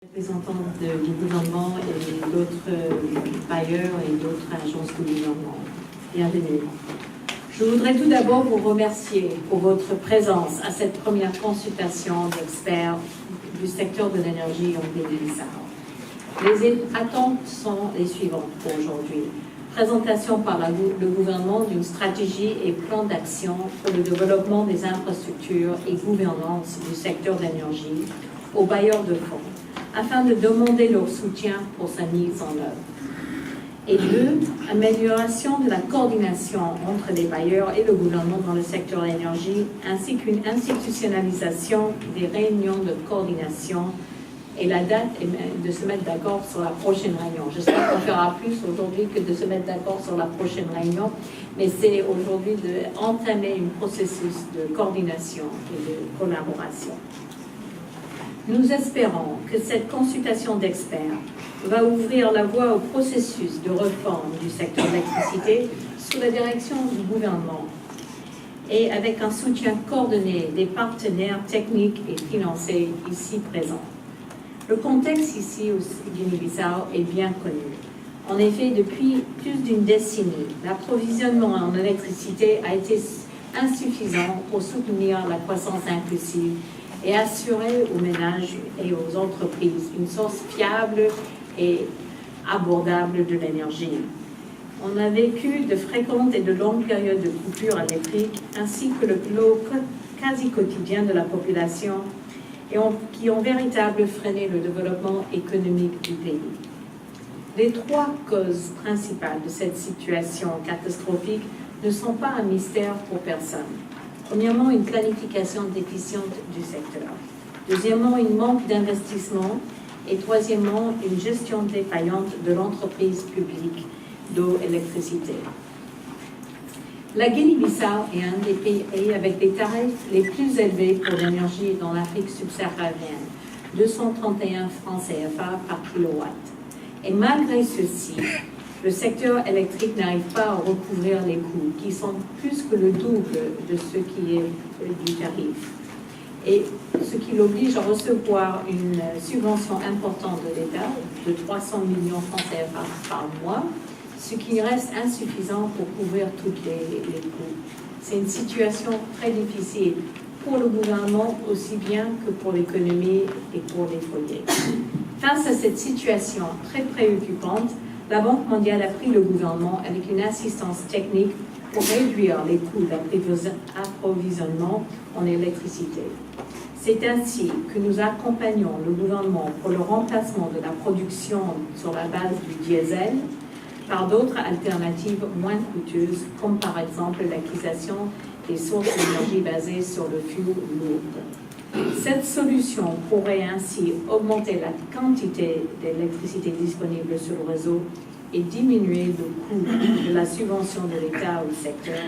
Représentants du gouvernement et d'autres bailleurs et d'autres agences du gouvernement. Bienvenue. Je voudrais tout d'abord vous remercier pour votre présence à cette première consultation d'experts du secteur de l'énergie en Guinée-Bissau. Les attentes sont les suivantes pour aujourd'hui. Présentation par le gouvernement d'une stratégie et plan d'action pour le développement des infrastructures et gouvernance du secteur de l'énergie aux bailleurs de fonds, afin de demander leur soutien pour sa mise en œuvre. Et deux, amélioration de la coordination entre les bailleurs et le gouvernement dans le secteur de l'énergie, ainsi qu'une institutionnalisation des réunions de coordination et la date est de se mettre d'accord sur la prochaine réunion. J'espère qu'on fera plus aujourd'hui que de se mettre d'accord sur la prochaine réunion, mais c'est aujourd'hui d'entamer un processus de coordination et de collaboration. Nous espérons que cette consultation d'experts va ouvrir la voie au processus de réforme du secteur de l'électricité sous la direction du gouvernement et avec un soutien coordonné des partenaires techniques et financiers ici présents. Le contexte ici au Guinée-Bissau est bien connu. En effet, depuis plus d'une décennie, l'approvisionnement en électricité a été insuffisant pour soutenir la croissance inclusive et assurer aux ménages et aux entreprises une source fiable et abordable de l'énergie. On a vécu de fréquentes et de longues périodes de coupures électriques ainsi que le lot quasi quotidien de la population qui ont véritablement freiné le développement économique du pays. Les trois causes principales de cette situation catastrophique ne sont pas un mystère pour personne. Premièrement, une planification déficiente du secteur. Deuxièmement, un manque d'investissement. Et troisièmement, une gestion défaillante de l'entreprise publique d'eau et d'électricité. La Guinée-Bissau est un des pays avec les tarifs les plus élevés pour l'énergie dans l'Afrique subsaharienne, 231 francs CFA par kilowatt. Et malgré ceci, le secteur électrique n'arrive pas à recouvrir les coûts, qui sont plus que le double de ce qui est du tarif. Et ce qui l'oblige à recevoir une subvention importante de l'État de 300 millions francs CFA par mois, ce qui reste insuffisant pour couvrir tous les coûts. C'est une situation très difficile pour le gouvernement aussi bien que pour l'économie et pour les foyers. Face à cette situation très préoccupante, la Banque mondiale a pris le gouvernement avec une assistance technique pour réduire les coûts d'approvisionnement en électricité. C'est ainsi que nous accompagnons le gouvernement pour le remplacement de la production sur la base du diesel par d'autres alternatives moins coûteuses, comme par exemple l'acquisition des sources d'énergie basées sur le fioul lourd. Cette solution pourrait ainsi augmenter la quantité d'électricité disponible sur le réseau et diminuer le coût de la subvention de l'État au secteur,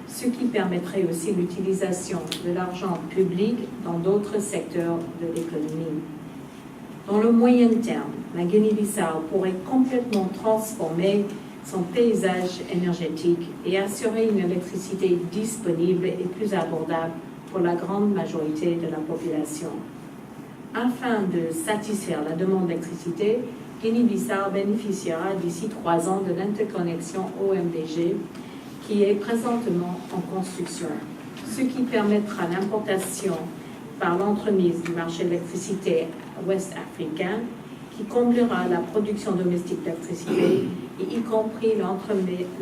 ce qui permettrait aussi l'utilisation de l'argent public dans d'autres secteurs de l'économie. Dans le moyen terme, la Guinée-Bissau pourrait complètement transformer son paysage énergétique et assurer une électricité disponible et plus abordable pour la grande majorité de la population. Afin de satisfaire la demande d'électricité, Guinée-Bissau bénéficiera d'ici 3 ans de l'interconnexion OMDG qui est présentement en construction, ce qui permettra l'importation par l'entremise du marché de l'électricité ouest-africain qui comblera la production domestique d'électricité et y compris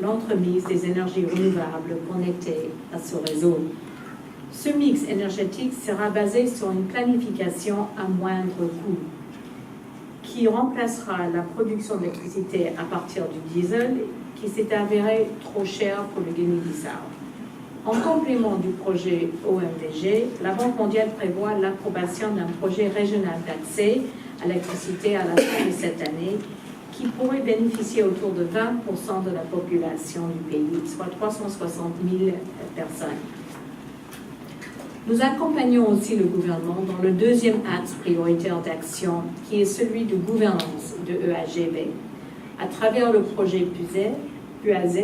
l'entremise des énergies renouvelables connectées à ce réseau. Ce mix énergétique sera basé sur une planification à moindre coût qui remplacera la production d'électricité à partir du diesel qui s'est avéré trop cher pour le Guinée-Bissau. En complément du projet OMDG, la Banque mondiale prévoit l'approbation d'un projet régional d'accès à l'électricité à la fin de cette année qui pourrait bénéficier autour de 20% de la population du pays, soit 360 000 personnes. Nous accompagnons aussi le gouvernement dans le deuxième axe prioritaire d'action qui est celui de gouvernance de EAGB. À travers le projet PUASE,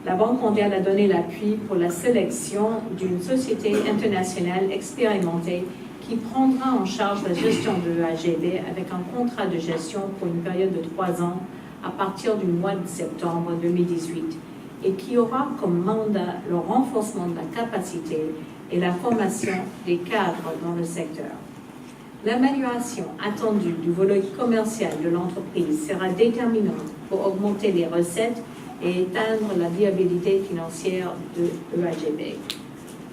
la Banque mondiale a donné l'appui pour la sélection d'une société internationale expérimentée qui prendra en charge la gestion de l'EAGB avec un contrat de gestion pour une période de 3 ans à partir du mois de septembre 2018 et qui aura comme mandat le renforcement de la capacité et la formation des cadres dans le secteur. L'amélioration attendue du volet commercial de l'entreprise sera déterminante pour augmenter les recettes et éteindre la viabilité financière de l'EAGB.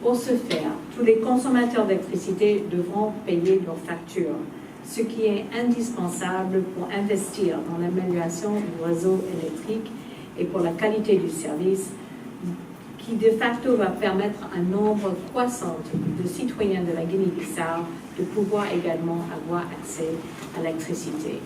Pour ce faire, tous les consommateurs d'électricité devront payer leurs factures, ce qui est indispensable pour investir dans l'amélioration du réseau électrique et pour la qualité du service, qui de facto va permettre à un nombre croissant de citoyens de la Guinée-Bissau de pouvoir également avoir accès à l'électricité.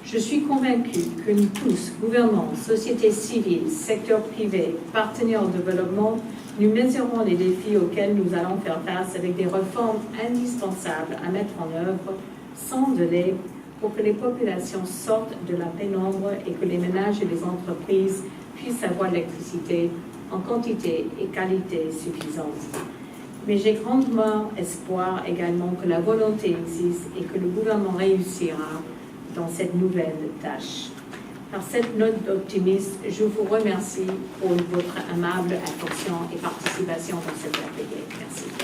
Je suis convaincue que nous tous, gouvernement, société civile, secteur privé, partenaires au développement, nous mesurons les défis auxquels nous allons faire face avec des réformes indispensables à mettre en œuvre sans délai pour que les populations sortent de la pénombre et que les ménages et les entreprises puissent avoir l'électricité en quantité et qualité suffisantes. Mais j'ai grandement espoir également que la volonté existe et que le gouvernement réussira dans cette nouvelle tâche. Par cette note d'optimisme, je vous remercie pour votre aimable attention et participation dans cette atelier. Merci.